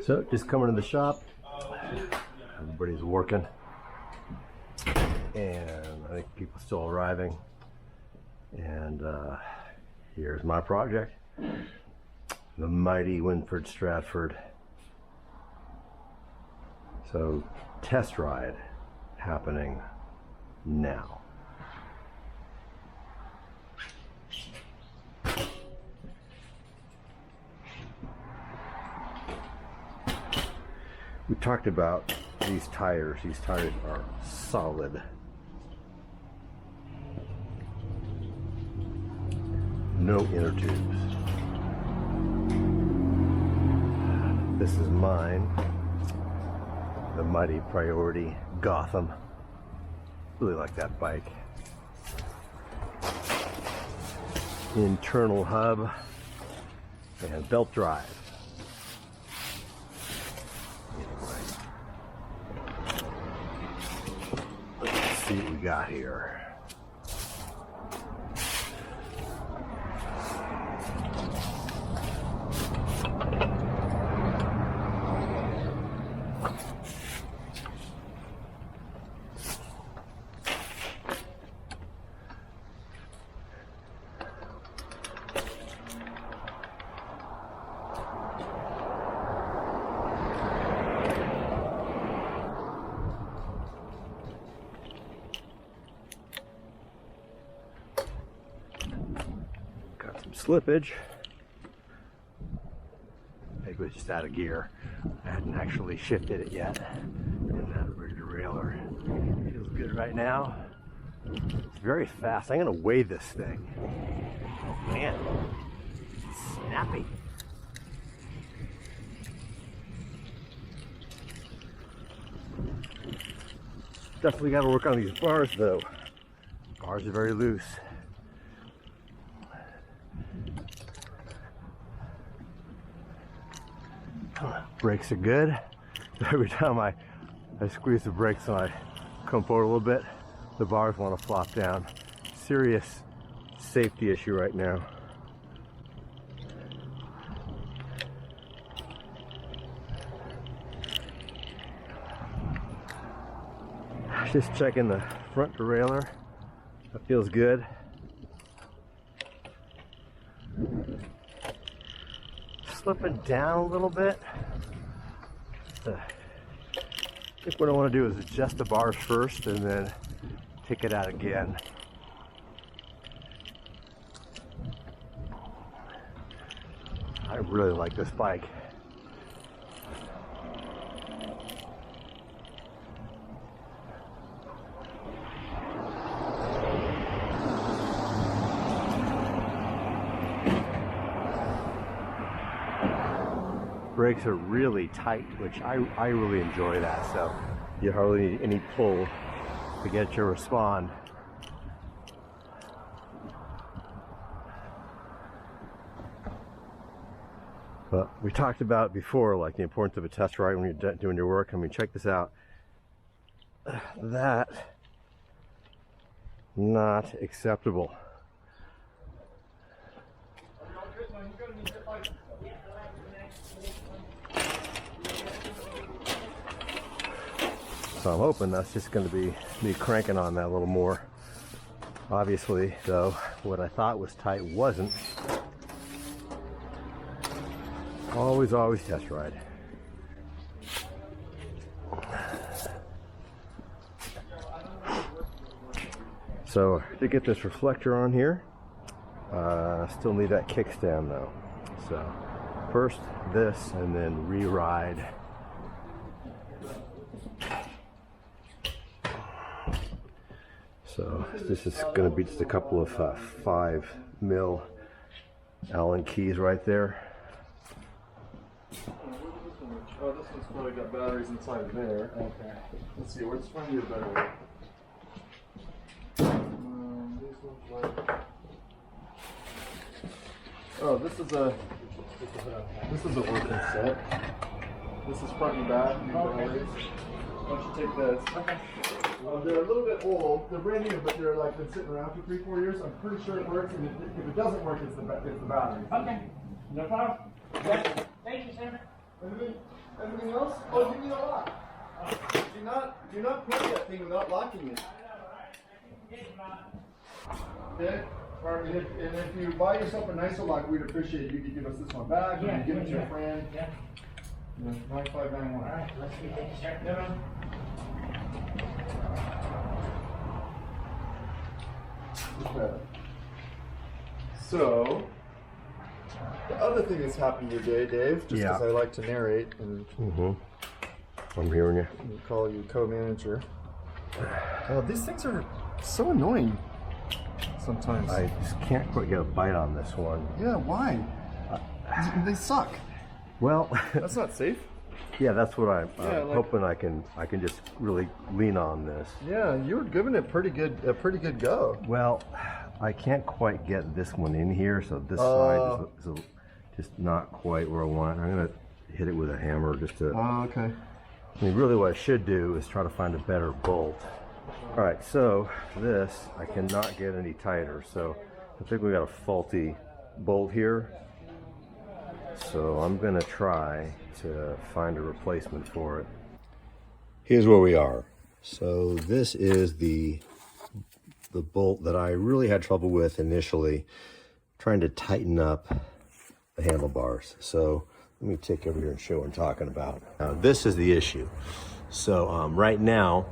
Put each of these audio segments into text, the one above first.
So just coming to the shop, everybody's working, and I think people still arriving. And here's my project, the mighty Windsor Stratford. So test ride happening now. We talked about these tires. These tires are solid. No inner tubes. This is mine, the mighty Priority Gotham. Really like that bike. Internal hub and belt drive. Let's see what we got here. Slippage. It was just out of gear. I hadn't actually shifted it yet. And that rear derailleur feels good right now. It's very fast. I'm gonna weigh this thing. Oh man, it's snappy. Definitely got to work on these bars though. Bars are very loose. Brakes are good. Every time I squeeze the brakes and I come forward a little bit, the bars want to flop down. Serious safety issue right now. Just checking the front derailleur. That feels good. Slipping down a little bit. I think what I want to do is adjust the bars first and then take it out again. I really like this bike. Brakes are really tight, which I really enjoy that, so you hardly need any pull to get it to respond. But we talked about before, like the importance of a test ride when you're doing your work. I mean, check this out. That, not acceptable. So I'm hoping that's just going to be me cranking on that a little more. Obviously, though, what I thought was tight wasn't. Always test ride. So to get this reflector on here, still need that kickstand though. So first this and then re-ride. So this is going to be just a couple of 5mm Allen keys right there. Oh, this one's probably got batteries inside there. Okay. Let's see, let's find you a better way. These ones like... Oh, this is a working set. This is front and back. Okay. Why don't you take this? Okay. They're a little bit old. They're brand new, but they're like been sitting around for 3-4 years. I'm pretty sure it works, and if it doesn't work, it's the battery. Okay. No problem. Yes. Thank you, sir. Anything else? Oh, give me a lock. Do not play that thing without locking it. Okay? All right, and if you buy yourself a nicer lock, we'd appreciate it. You could give us this one back, or you give it to your friend. Yeah. 9591. All right, let's get this started. No, no. Okay. So, the other thing that's happened today, Dave, just because I like to narrate and I'm hearing you. call you co-manager. These things are so annoying sometimes. I just can't quite get a bite on this one. Yeah, why? They suck. Well, That's not safe. yeah, that's what I'm Yeah, like- hoping I can just really lean on this. Yeah, you were giving it a pretty good go. Well, I can't quite get this one in here, so this side is just not quite where I want it. I'm gonna hit it with a hammer just to. Oh, okay. I mean, really, what I should do is try to find a better bolt. All right, so this I cannot get any tighter, so I think we got a faulty bolt here. So I'm gonna try to find a replacement for it. Here's where we are. So this is the bolt that I really had trouble with initially, trying to tighten up the handlebars. So let me take over here and show what I'm talking about. Now this is the issue. So right now,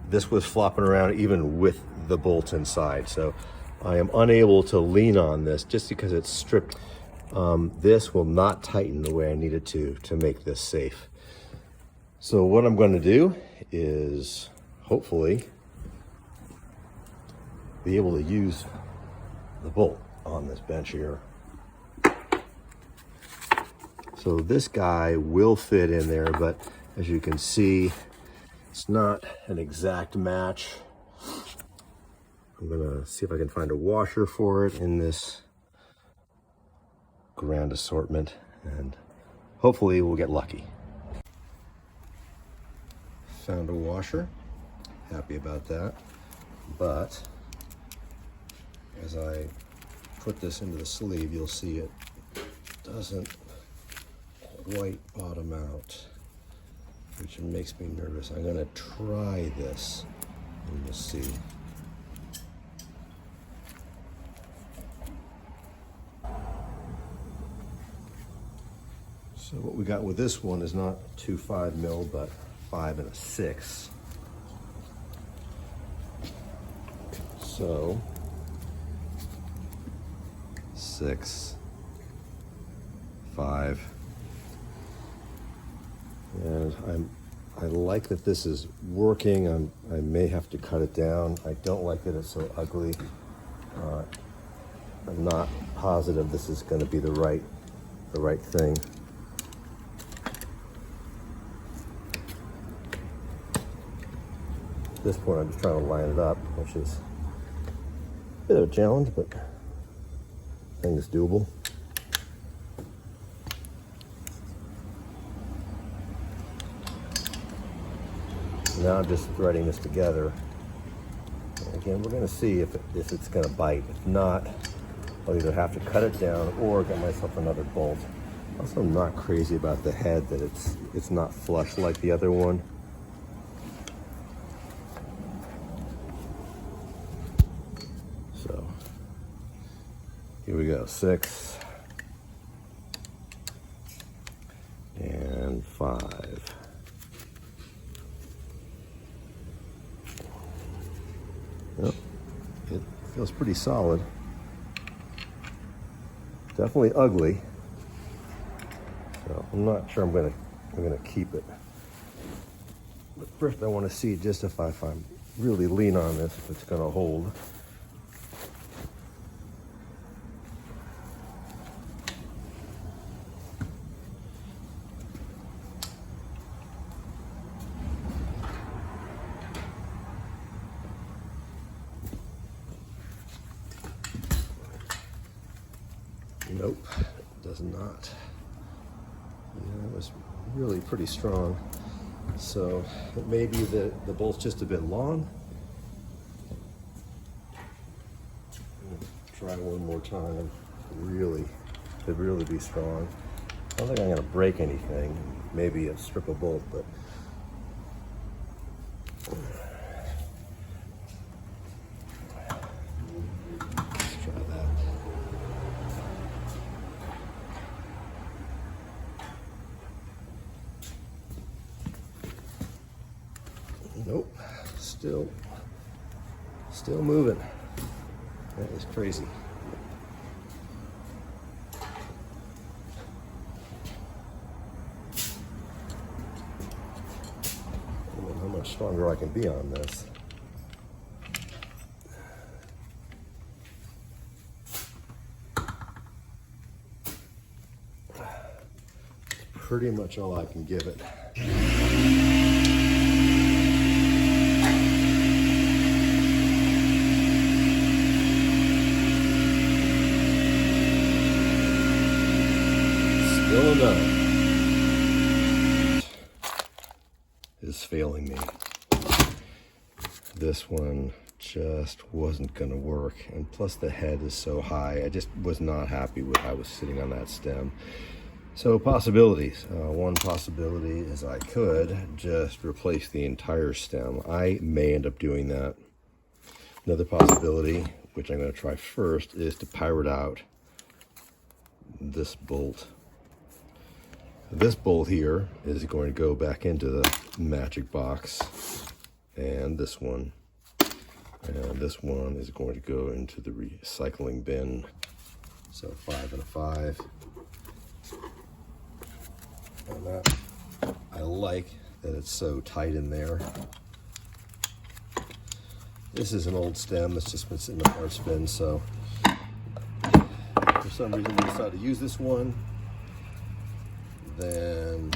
this was flopping around even with the bolts inside. So I am unable to lean on this just because it's stripped. This will not tighten the way I need it to make this safe. So what I'm going to do is hopefully be able to use the bolt on this bench here. So this guy will fit in there, but as you can see, it's not an exact match. I'm gonna see if I can find a washer for it in this grand assortment, and hopefully we'll get lucky. Found a washer, happy about that, but as I put this into the sleeve, you'll see it doesn't quite bottom out, which makes me nervous. I'm gonna try this and we'll see. So what we got with this one is not 2 5mm, but 5 1/6. So 6, 5, and I like that this is working. I may have to cut it down. I don't like that it's so ugly. I'm not positive this is going to be the right thing. At this point, I'm just trying to line it up, which is a bit of a challenge, but I think it's doable. Now I'm just threading this together. Again, we're going to see if it's going to bite. If not, I'll either have to cut it down or get myself another bolt. Also, I'm not crazy about the head, that it's not flush like the other one. So here we go, 6 and 5. Yep, it feels pretty solid. Definitely ugly. So I'm not sure I'm gonna keep it. But first I want to see just if I really lean on this, if it's gonna hold. Nope, it does not. Yeah, it was really pretty strong. So it may be that the bolt's just a bit long. Try one more time. To really be strong. I don't think I'm gonna break anything. Maybe a strip of bolt, but let's try that. Nope, still moving. That is crazy. I don't know how much stronger I can be on this. Pretty much all I can give it. Still enough. Is failing me. This one just wasn't gonna work, and plus the head is so high. I just was not happy with how I was sitting on that stem. So possibilities. One possibility is I could just replace the entire stem. I may end up doing that. Another possibility, which I'm going to try first, is to pirate out this bolt. This bolt here is going to go back into the magic box, and this one is going to go into the recycling bin. So 5 and a 5. And that, I like that it's so tight in there. This is an old stem that's just been sitting in the parts bin, so if for some reason we decide to use this one, then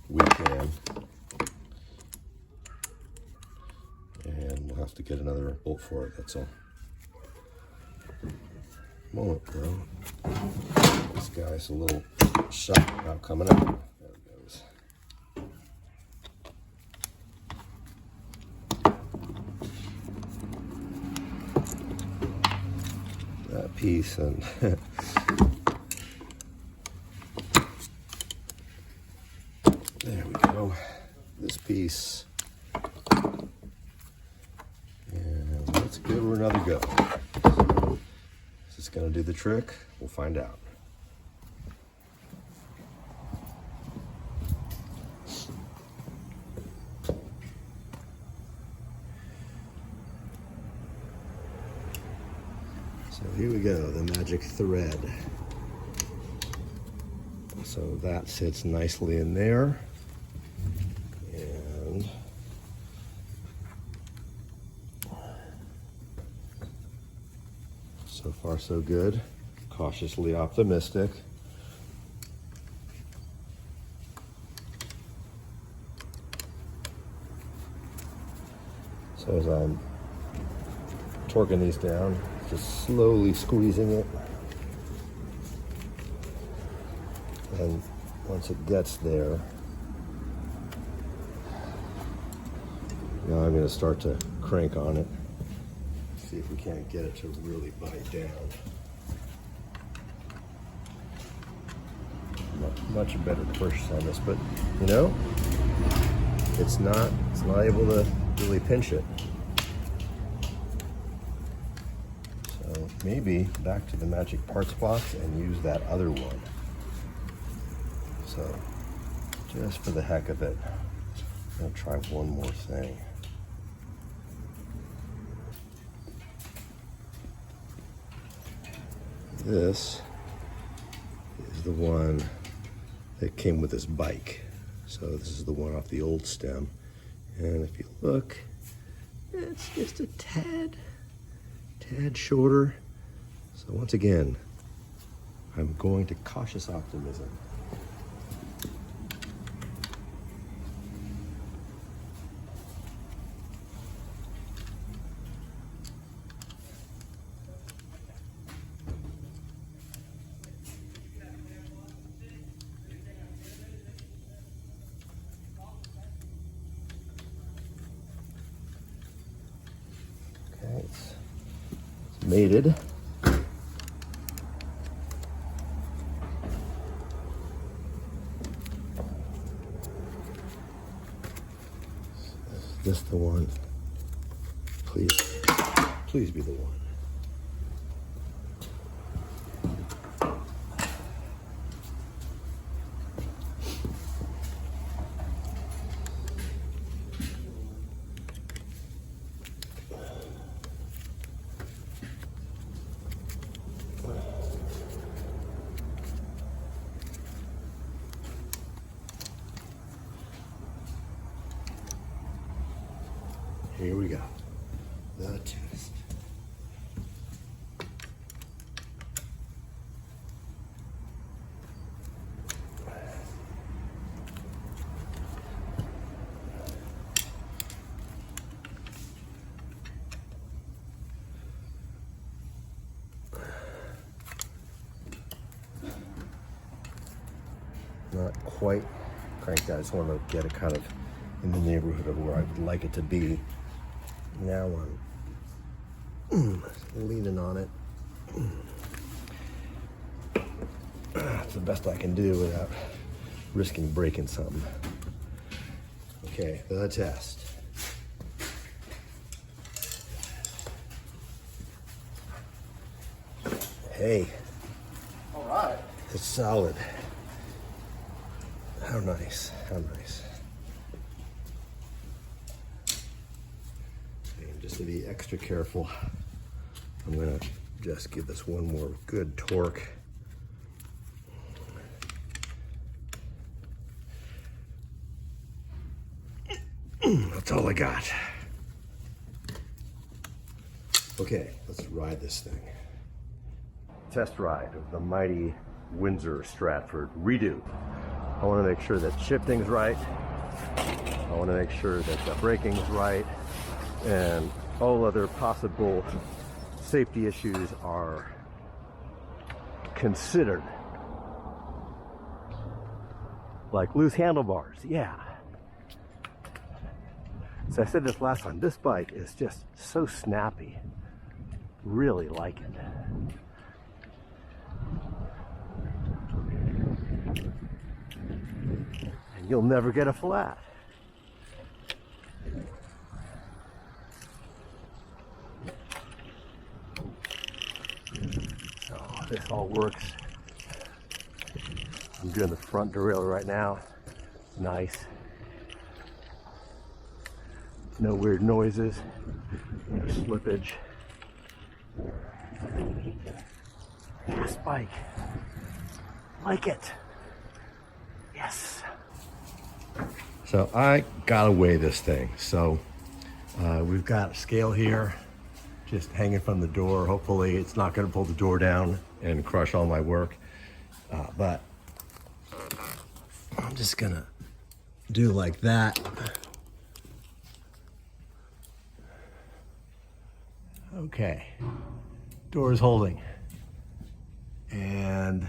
we can. And we'll have to get another bolt for it, that's all. Moment, bro. This guy's a little shy about coming out. There it goes. That piece and there we go. This piece. And let's give her another go. Is this going to do the trick? We'll find out. So here we go, the magic thread. So that sits nicely in there. And so far so good. Cautiously optimistic. So as I'm torquing these down, just slowly squeezing it. And once it gets there, now I'm going to start to crank on it. See if we can't get it to really bite down. Much better push on this, but you know, it's not able to really pinch it. So maybe back to the magic parts box and use that other one. So just for the heck of it, I'm gonna try one more thing. This is the one that came with this bike. So this is the one off the old stem. And if you look, it's just a tad shorter. So once again, I'm going to cautious optimism. Okay, mated. Is this the one? Please, please be the one. Here we go. The test. Not quite cranked out. I just want to get it kind of in the neighborhood of where I would like it to be. Now I'm leaning on it. That's the best I can do without risking breaking something. Okay, the test. Hey. All right. It's solid. How nice, how nice. And just to be extra careful, I'm gonna just give this one more good torque. That's all I got. Okay, let's ride this thing. Test ride of the mighty Windsor Stratford redo. I want to make sure that shifting's right. I want to make sure that the braking's right, and all other possible safety issues are considered. Like loose handlebars, yeah. So I said this last time, this bike is just so snappy. Really like it. And you'll never get a flat. So this all works. I'm doing the front derailleur right now. Nice. No weird noises, no slippage. This bike, like it. Yes. So I gotta weigh this thing. So we've got a scale here, just hanging from the door. Hopefully it's not gonna pull the door down and crush all my work. But I'm just gonna do like that. Okay, door is holding, and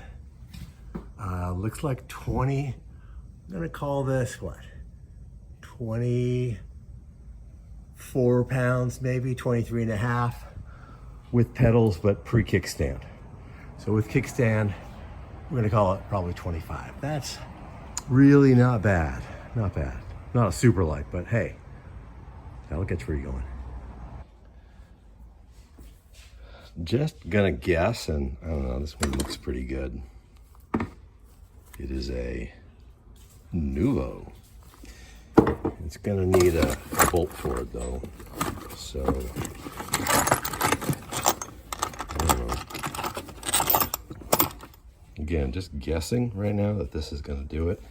looks like 20, I'm gonna call this what, 24 pounds, maybe 23 and a half with pedals, but pre-kickstand. So with kickstand, we're gonna call it probably 25. That's really not bad, not bad. Not a super light, but hey, that'll get you where you're going. Just gonna guess, and I don't know, this one looks pretty good. It is a Nuvo. It's gonna need a bolt for it though, so I don't know. Again, just guessing right now that this is gonna do it.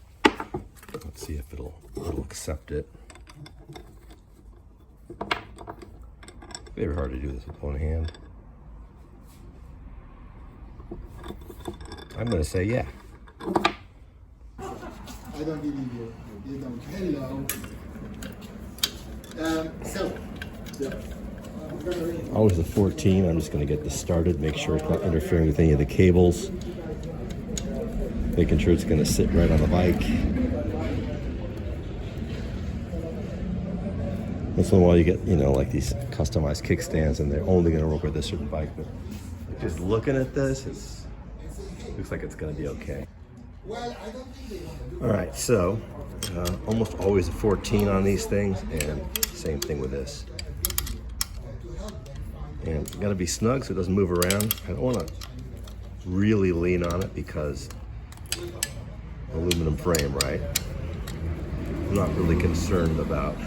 Let's see if it'll accept it. Very hard to do this with one hand. I'm gonna say yeah. I don't believe you. You don't. Hello. So, yeah. Always the 14. I'm just gonna get this started, make sure it's not interfering with any of the cables. Making sure it's gonna sit right on the bike. Once in a while you get, you know, like these customized kickstands and they're only gonna work with a certain bike, but just looking at this, looks like it's gonna be okay. All right, so almost always a 14 on these things, and same thing with this. And you gotta be snug so it doesn't move around. I don't wanna really lean on it because aluminum frame, right? I'm not really concerned about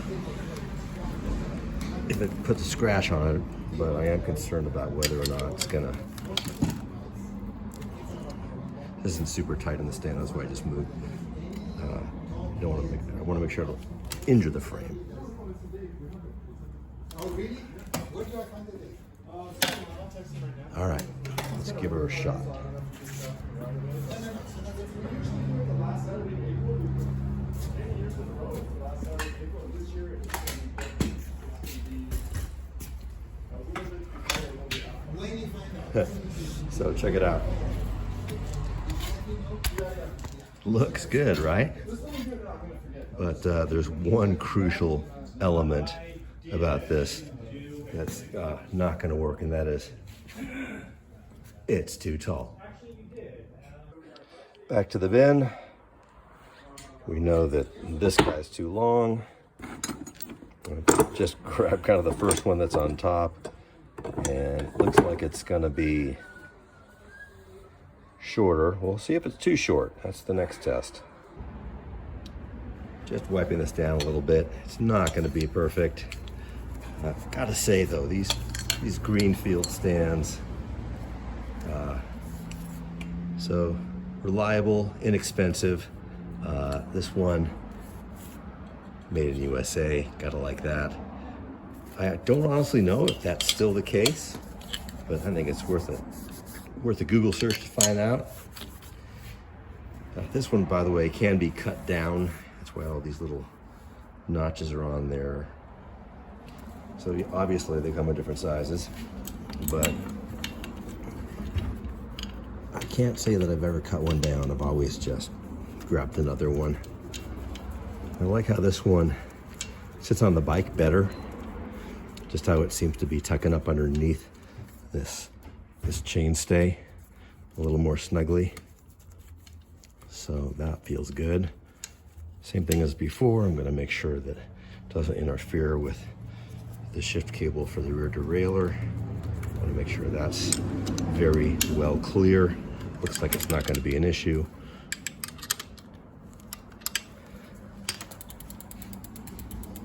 if it puts a scratch on it, but I am concerned about whether or not it's gonna. This isn't super tight in the stand, that's why I just moved. I want to make sure I don't injure the frame. All right, let's give her a shot. So check it out. Looks good, right? But there's one crucial element about this that's not going to work, and that is it's too tall. Back to the bin. We know that this guy's too long. Just grab kind of the first one that's on top, and it looks like it's going to be shorter. We'll see if it's too short. That's the next test. Just wiping this down a little bit. It's not going to be perfect. I've got to say though, these Greenfield stands, so reliable, inexpensive. This one, made in USA. Gotta like that. I don't honestly know if that's still the case, but I think it's worth a Google search to find out. This one, by the way, can be cut down. That's why all these little notches are on there. So obviously they come in different sizes, but I can't say that I've ever cut one down. I've always just grabbed another one. I like how this one sits on the bike better. Just how it seems to be tucking up underneath this chainstay a little more snugly. So that feels good. Same thing as before. I'm going to make sure that it doesn't interfere with the shift cable for the rear derailleur. I want to make sure that's very well clear. Looks like it's not going to be an issue.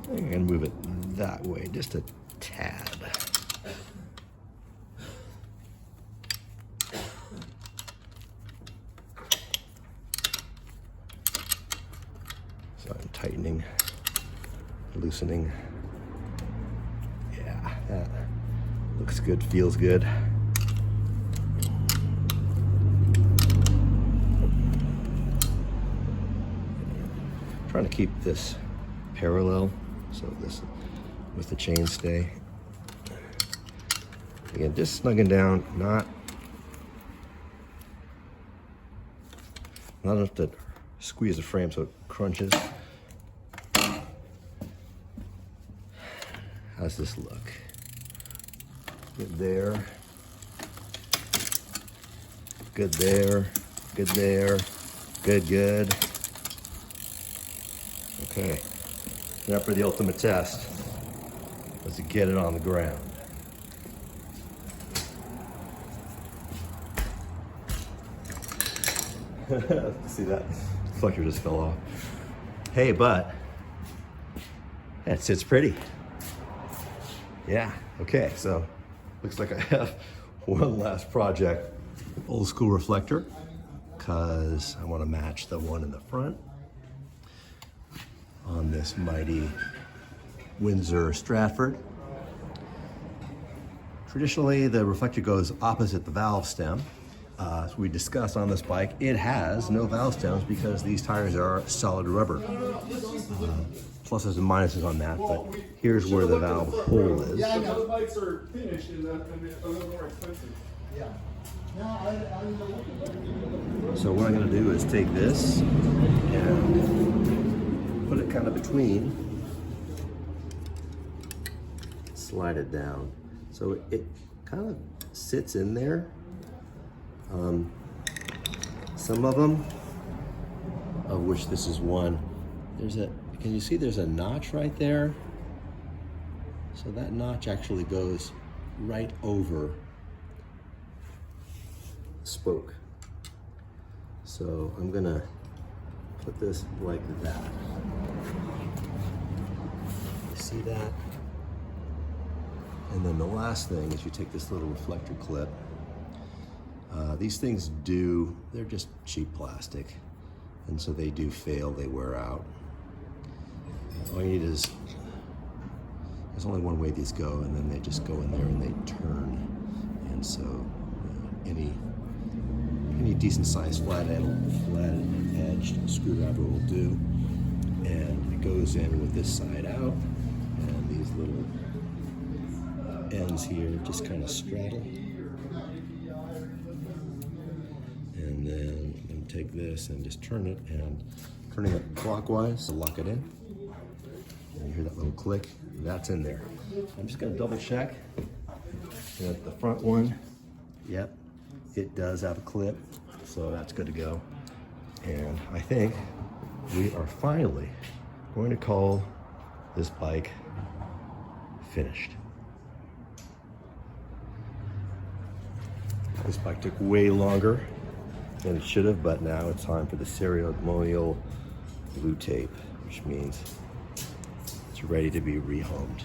I'm going to move it that way just a tad. So I'm tightening, loosening. Yeah, that looks good, feels good. Trying to keep this parallel, so this with the chainstay. Again, just snugging down, not enough to squeeze the frame so it crunches. How's this look? Good there. Good there. Good there. Good, good. Okay. Now for the ultimate test. Let's get it on the ground. See that? The flicker just fell off. Hey, but that sits pretty. Yeah, okay, so looks like I have one last project. Old school reflector, because I want to match the one in the front on this mighty Windsor Stratford. Traditionally, the reflector goes opposite the valve stem. As we discussed on this bike, it has no valve stems because these tires are solid rubber. Pluses and minuses on that, but here's where the valve hole is. Yeah, the bikes are finished and a little more expensive. Yeah. So what I'm going to do is take this and put it kind of between slide it down. So it kind of sits in there. Some of them, of which this is one, can you see there's a notch right there? So that notch actually goes right over the spoke. So I'm gonna put this like that. You see that? And then the last thing is you take this little reflector clip. These things they're just cheap plastic. And so they do fail, they wear out. All you need is, there's only one way these go, and then they just go in there and they turn. And so any decent sized flat edged screwdriver will do. And it goes in with this side out, and these little ends here just kind of straddle. And then I'm gonna take this and just turn it, and turning it clockwise to lock it in. And you hear that little click, that's in there. I'm just gonna double check that the front one, yep, it does have a clip, so that's good to go. And I think we are finally going to call this bike finished. This bike took way longer than it should have, but now it's time for the ceremonial blue tape, which means it's ready to be rehomed.